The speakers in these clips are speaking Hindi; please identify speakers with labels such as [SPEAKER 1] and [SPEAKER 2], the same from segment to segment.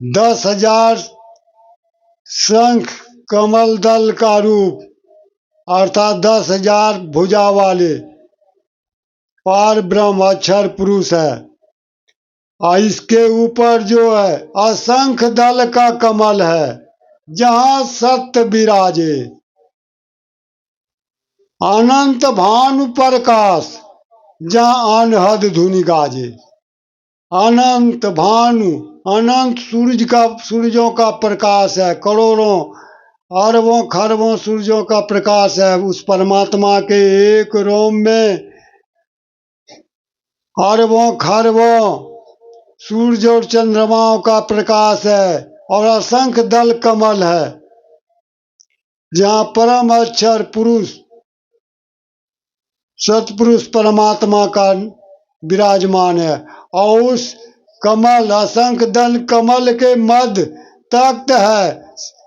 [SPEAKER 1] 10,000 शंख कमल दल का रूप अर्थात 10,000 भुजा वाले पार ब्रह्म अक्षर पुरुष है। और इसके ऊपर जो है असंख्य दल का कमल है, जहां सत्य विराजे। अनंत भानु प्रकाश, जहां अनहद धुनि गाजे। अनंत भानु, अनंत सूरजों का प्रकाश है, करोड़ों अरबों खरबों सूरजों का प्रकाश है। उस परमात्मा के एक रोम में अरबों खरबों सूरज और चंद्रमाओं का प्रकाश है, और असंख्य दल कमल है, जहां परम अक्षर पुरुष सतपुरुष परमात्मा का विराजमान है। और उस कमल, असंख्य दल कमल के मध्य तख्त है,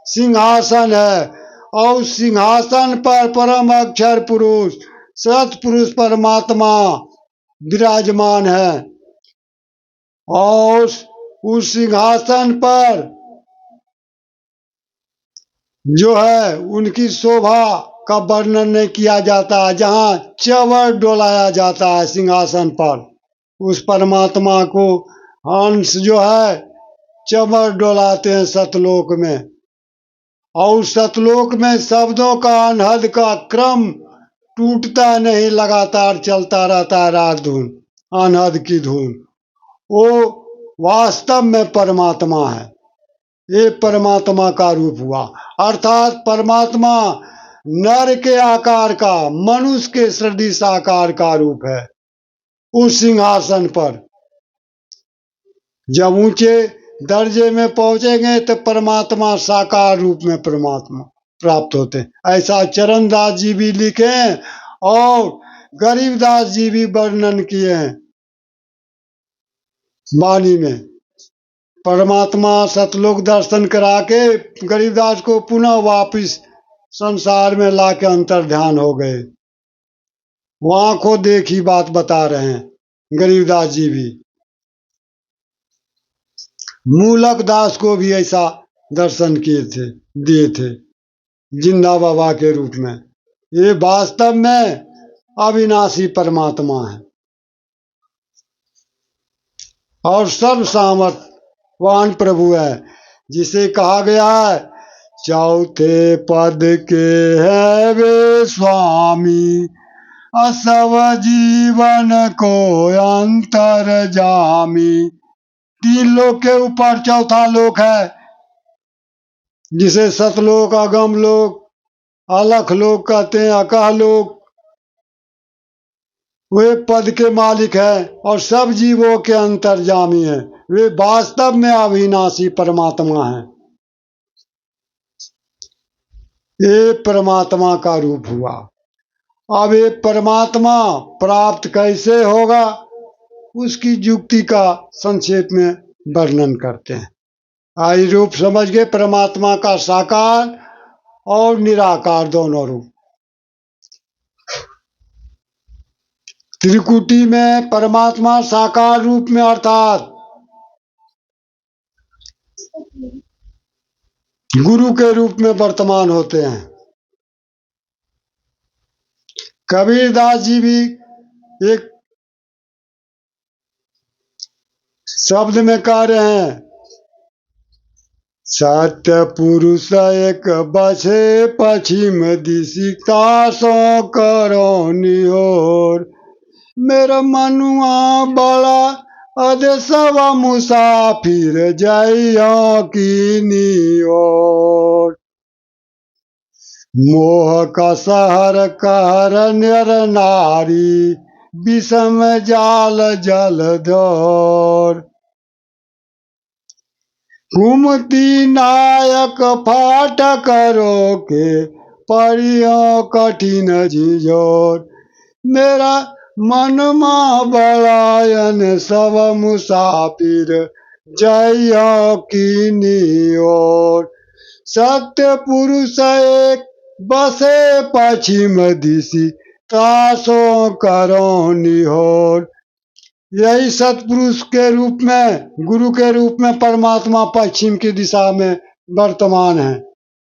[SPEAKER 1] सिंहासन है, और उस सिंहासन पर परम अक्षर पुरुष सतपुरुष परमात्मा विराजमान है। और उस सिंहासन पर जो है उनकी शोभा का वर्णन नहीं किया जाता है। जहां चवर डोलाया जाता है सिंहासन पर, उस परमात्मा को हंस जो है चवर डोलाते हैं सतलोक में। और सतलोक में शब्दों का अनहद का क्रम टूटता नहीं, लगातार चलता रहता है राग धुन, अनहद की धुन। वो वास्तव में परमात्मा है। ये परमात्मा का रूप हुआ, अर्थात परमात्मा नर के आकार का, मनुष्य के सदृश आकार का रूप है। उस सिंहासन पर जब ऊंचे दर्जे में पहुंचेंगे तो परमात्मा साकार रूप में परमात्मा प्राप्त होते हैं। ऐसा चरणदास जी भी लिखे हैं और गरीबदास जी भी वर्णन किए हैं वाणी में। परमात्मा सतलोक दर्शन करा के गरीबदास को पुनः वापिस संसार में लाके अंतर ध्यान हो गए। वहां को देखी बात बता रहे हैं गरीबदास जी भी। मूलक दास को भी ऐसा दर्शन दिए थे जिंदा बाबा के रूप में। ये वास्तव में अविनाशी परमात्मा है और सब सामर्थ्यवान प्रभु है, जिसे कहा गया है चौथे पद के है वे स्वामी, असव जीवन को अंतर जामी। 3 लोक के ऊपर चौथा लोक है, जिसे सतलोक, अगम लोक, अलख लोक कहते हैं, अकह लोक। वे पद के मालिक है और सब जीवों के अंतर्जामी है। वे वास्तव में अविनाशी परमात्मा है। ये परमात्मा का रूप हुआ। अब ये परमात्मा प्राप्त कैसे होगा, उसकी युक्ति का संक्षेप में वर्णन करते हैं। आई रूप समझ गए, परमात्मा का साकार और निराकार दोनों रूप। त्रिकुटी में परमात्मा साकार रूप में अर्थात गुरु के रूप में वर्तमान होते हैं। कबीरदास जी भी एक शब्द में कह रहे हैं, सत्य पुरुष एक बछे पश्चिम दिशिका सो करो निहोर। मेरा मनुआ बड़ा अदेशवा मुसाफिर जाइयो की नियोर। मोह का शहर कहर नर नारी, विषम जाल जल धोर। कुमति नायक फाट करो के परियो कठिन झिझोर। मेरा मन मा बड़ायन सब मुसाफिर जइयो की नियोर। सत्य पुरुष एक बसे पश्चिम दिशि तासो करो निहोर। यही सतपुरुष के रूप में, गुरु के रूप में परमात्मा पश्चिम की दिशा में वर्तमान है।